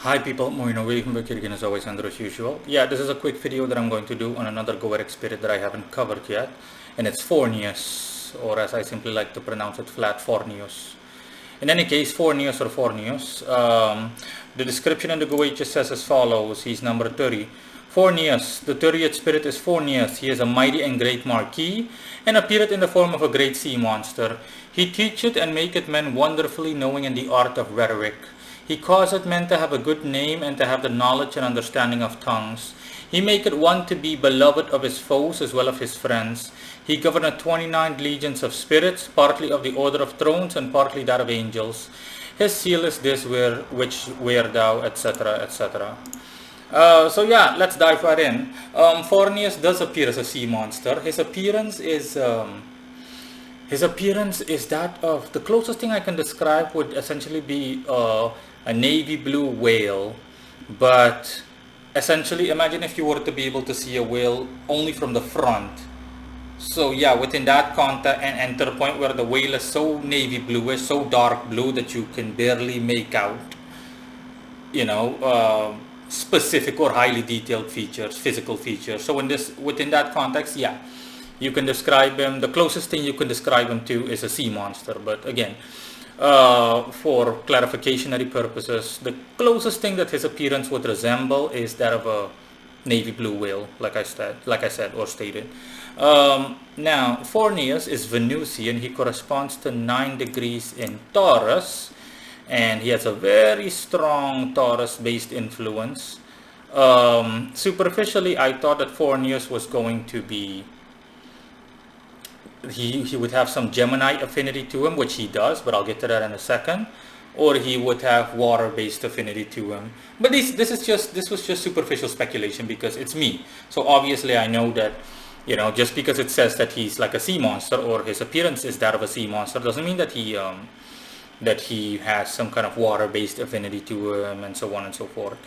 Hi people, Moino welcome back here again as always under as usual. Yeah, this is a quick video that I'm going to do on another Goetic spirit that I haven't covered yet, and it's Forneus, or as I simply like to pronounce it, flat Forneus. In any case, Forneus or Forneus, the description in the Goetic says as follows, he's number 30. Forneus, the 30th spirit is Forneus. He is a mighty and great marquis, and appeareth in the form of a great sea monster. He teacheth and maketh men wonderfully knowing in the art of rhetoric. He causeth men to have a good name and to have the knowledge and understanding of tongues. He maketh one to be beloved of his foes as well as his friends. He governeth 29 legions of spirits, partly of the order of thrones and partly that of angels. His seal is this which wear thou, etc., etc. So yeah, let's dive right in. Forneus does appear as a sea monster. His appearance is that of the closest thing I can describe would essentially be a navy blue whale, but essentially imagine if you were to be able to see a whale only from the front. So yeah, within that context, and to the point where the whale is so navy bluish, so dark blue that you can barely make out, you know, specific or highly detailed features, physical features. So within that context, yeah, you can describe him. The closest thing you can describe him to is a sea monster. But again, for clarificationary purposes, the closest thing that his appearance would resemble is that of a navy blue whale, like I said or stated. Now, Forneus is Venusian. He corresponds to 9 degrees in Taurus, and he has a very strong Taurus-based influence. Superficially, I thought that Forneus was going to be he would have some Gemini affinity to him, which he does, but I'll get to that in a second. Or he would have water-based affinity to him. But this was just superficial speculation because it's me. So obviously I know that, you know, just because it says that he's like a sea monster or his appearance is that of a sea monster doesn't mean that he has some kind of water-based affinity to him and so on and so forth.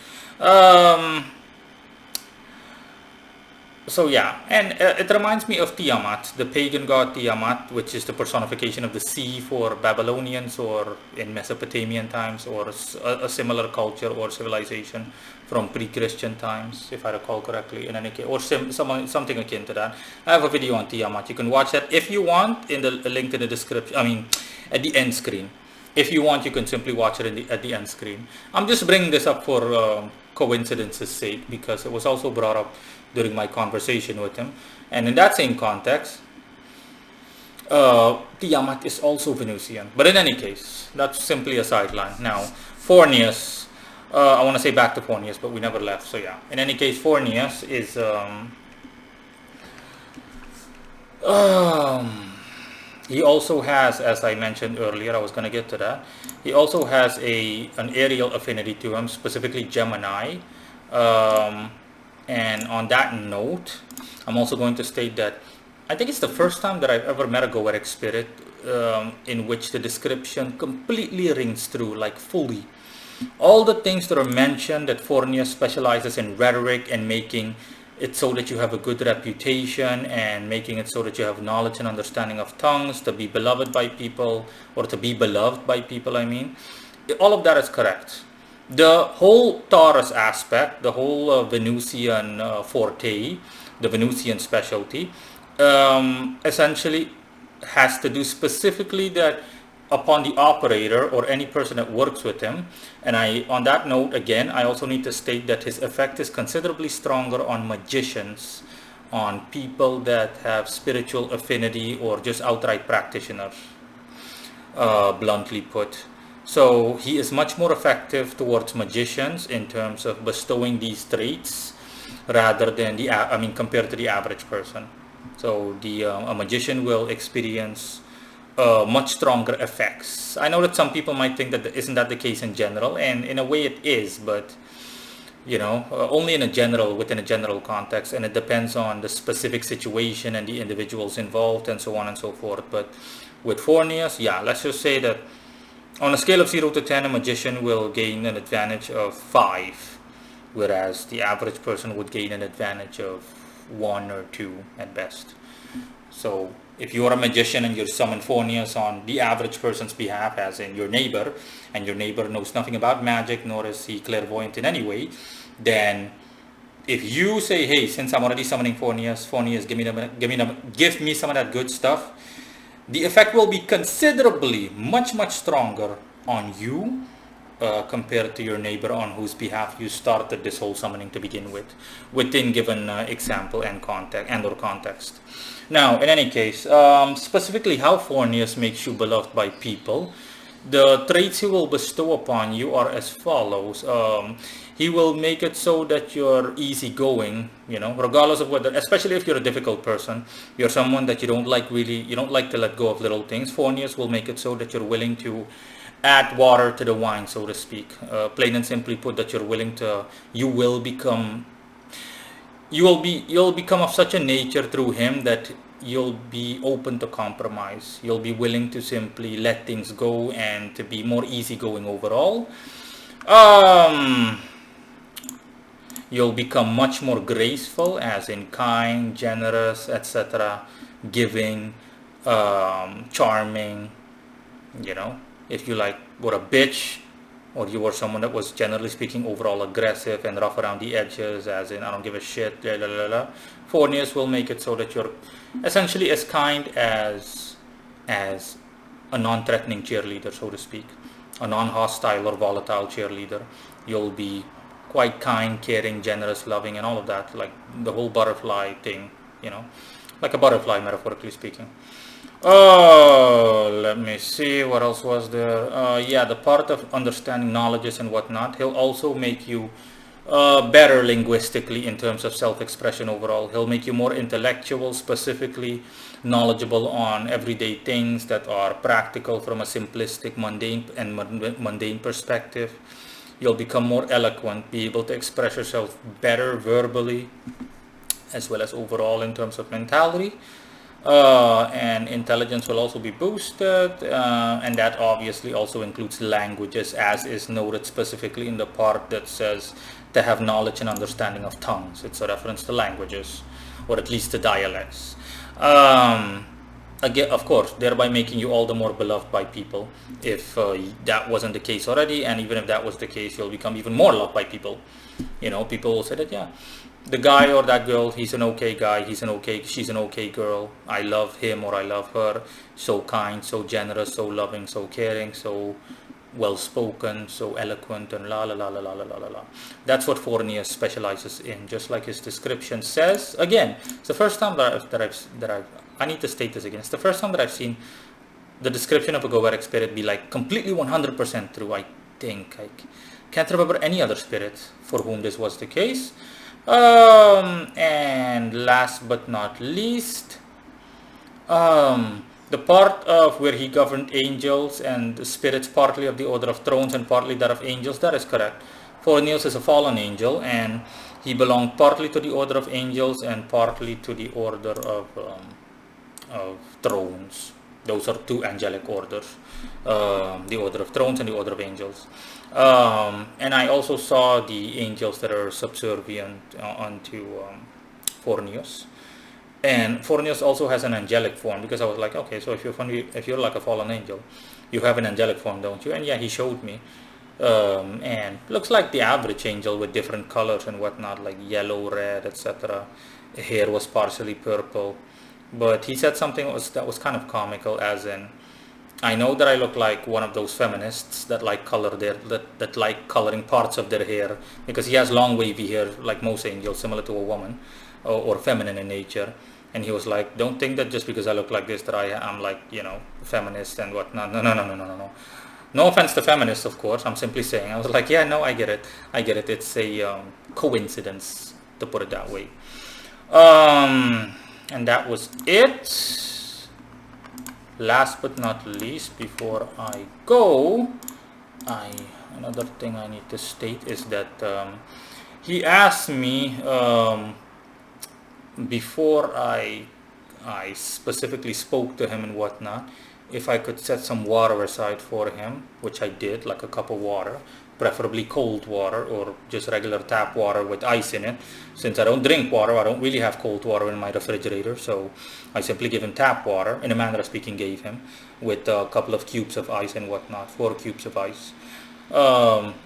So yeah, and it reminds me of Tiamat, the pagan god Tiamat, which is the personification of the sea for Babylonians or in Mesopotamian times, or a similar culture or civilization from pre-Christian times, if I recall correctly. In any case, or something akin to that. I have a video on Tiamat. You can watch that if you want. In the link in the description. I mean, at the end screen. If you want, you can simply watch it at the end screen. I'm just bringing this up for coincidence's sake because it was also brought up during my conversation with him. And in that same context, Tiamat is also Venusian. But in any case, that's simply a sideline. Now, Forneus, I want to say back to Forneus, but we never left. So yeah, in any case, Forneus is he also has, as I mentioned earlier, I was going to get to that. He also has an aerial affinity to him, specifically Gemini. And on that note, I'm also going to state that I think it's the first time that I've ever met a Goetic spirit in which the description completely rings through, like fully. All the things that are mentioned, that Forneus specializes in rhetoric and making it so that you have a good reputation and making it so that you have knowledge and understanding of tongues, to be beloved by people, or to be beloved by people, I mean. All of that is correct. The whole Taurus aspect, the whole Venusian forte, the Venusian specialty, essentially has to do specifically that upon the operator or any person that works with him. And on that note, again, I also need to state that his effect is considerably stronger on magicians, on people that have spiritual affinity or just outright practitioners, bluntly put. So he is much more effective towards magicians in terms of bestowing these traits rather than compared to the average person. So a magician will experience much stronger effects. I know that some people might think that isn't that the case in general, and in a way it is, but you know, only within a general context, and it depends on the specific situation and the individuals involved and so on and so forth. But with Forneus, yeah, let's just say that on a scale of 0 to 10, a magician will gain an advantage of 5, whereas the average person would gain an advantage of 1 or 2 at best. So If you're a magician and you summon Forneus on the average person's behalf, as in your neighbor, and your neighbor knows nothing about magic, nor is he clairvoyant in any way, then if you say, hey, since I'm already summoning Forneus, give me some of that good stuff, the effect will be considerably much stronger on you compared to your neighbor on whose behalf you started this whole summoning to begin with, within given example and context and or context. Now, in any case, specifically how Forneus makes you beloved by people, the traits he will bestow upon you are as follows. He will make it so that you're easygoing, regardless of whether, especially if you're a difficult person, you're someone that you don't like to let go of little things. Forneus will make it so that you're willing to add water to the wine, so to speak. Plain and simply put, that you'll become of such a nature through him that you'll be open to compromise. You'll be willing to simply let things go and to be more easygoing overall. You'll become much more graceful, as in kind, generous, etc., giving, charming. If you were a bitch, or you were someone that was generally speaking overall aggressive and rough around the edges, as in I don't give a shit, blah, blah, blah, blah. Forneus will make it so that you're essentially as kind as a non-threatening cheerleader, so to speak, a non-hostile or volatile cheerleader. You'll be quite kind, caring, generous, loving, and all of that, like the whole butterfly thing, like a butterfly, metaphorically speaking. Let me see, what else was there? Yeah, the part of understanding knowledges and whatnot. He'll also make you better linguistically in terms of self-expression overall. He'll make you more intellectual, specifically knowledgeable on everyday things that are practical from a simplistic, mundane perspective. You'll become more eloquent, be able to express yourself better verbally, as well as overall in terms of mentality. And intelligence will also be boosted, and that obviously also includes languages, as is noted specifically in the part that says to have knowledge and understanding of tongues. It's a reference to languages, or at least to dialects. Again, of course, thereby making you all the more beloved by people. If that wasn't the case already, and even if that was the case, you'll become even more loved by people. People will say that, yeah, the guy or that girl, he's an okay guy, she's an okay girl, I love him or I love her, so kind, so generous, so loving, so caring, so well spoken, so eloquent, and la la la la la la la la. That's what Forneus specializes in, just like his description says. Again, it's the first time I need to state this again, it's the first time that I've seen the description of a Goetic spirit be like completely 100% true. I think I can't remember any other spirit for whom this was the case. And last but not least, the part of where he governed angels and the spirits, partly of the order of thrones and partly that of angels, that is correct. Forneus is a fallen angel, and he belonged partly to the order of angels and partly to the order of thrones. Those are two angelic orders, the order of thrones and the order of angels. And I also saw the angels that are subservient unto Forneus. And Forneus also has an angelic form, because I was like, okay, so if you're like a fallen angel, you have an angelic form, don't you? And yeah, he showed me. And looks like the average angel with different colors and whatnot, like yellow, red, etc. Hair was partially purple. But he said something that was kind of comical, as in, I know that I look like one of those feminists that like that like coloring parts of their hair, because he has long wavy hair like most angels, similar to a woman, or feminine in nature. And he was like, don't think that just because I look like this that I'm like, feminist and whatnot. No. No offense to feminists, of course. I'm simply saying. I was like, yeah, no, I get it. It's a coincidence, to put it that way. And that was it. Last but not least, before I go, another thing I need to state is that he asked me before I specifically spoke to him and whatnot, if I could set some water aside for him, which I did, like a cup of water, preferably cold water or just regular tap water with ice in it. Since I don't drink water, I don't really have cold water in my refrigerator, so I simply give him tap water, in a manner of speaking, gave him, with a couple of cubes of ice and whatnot, 4 cubes of ice.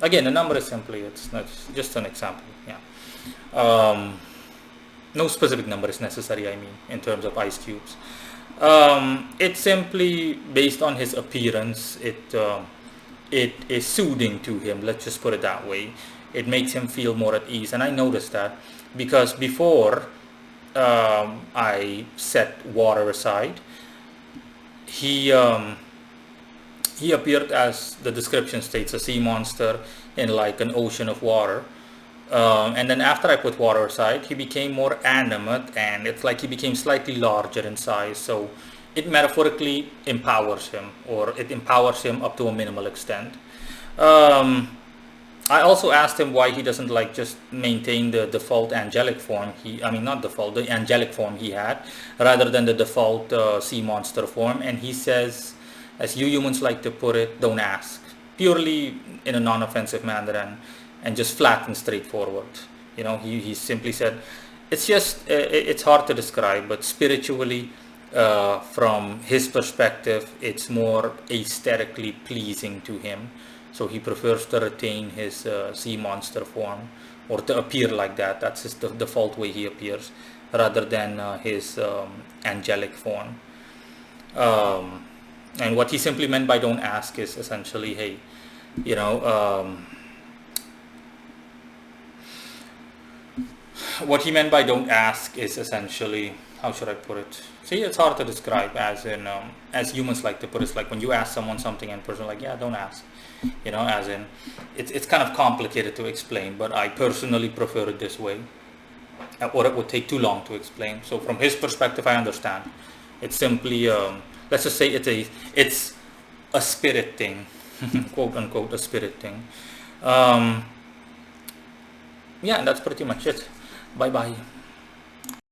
Again, the number is simply, it's just an example, yeah. No specific number is necessary, I mean, in terms of ice cubes. It's simply based on his appearance. It is soothing to him, let's just put it that way. It makes him feel more at ease, and I noticed that because before I set water aside, he he appeared, as the description states, a sea monster in like an ocean of water. And then after I put water aside, he became more animate, and it's like he became slightly larger in size. So it metaphorically empowers him, or it empowers him up to a minimal extent. Um, I also asked him why he doesn't like just maintain the default angelic form. I mean, not default, the angelic form he had, rather than the default sea monster form. And he says, as you humans like to put it, don't ask. Purely in a non-offensive manner, and just flat and straightforward. He simply said, it's just, it's hard to describe, but spiritually, from his perspective, it's more aesthetically pleasing to him. So he prefers to retain his sea monster form, or to appear like that. That's his default way he appears, rather than his angelic form. Um, and what he simply meant by don't ask is essentially, hey, you know, what he meant by don't ask is essentially, how should I put it? See, it's hard to describe, as in, as humans like to put it. It's like when you ask someone something and person like, yeah, don't ask. As in, it's kind of complicated to explain, but I personally prefer it this way, or it would take too long to explain. So from his perspective, I understand. It's simply, let's just say it's a spirit thing, quote unquote, a spirit thing. Yeah, and that's pretty much it. Bye bye.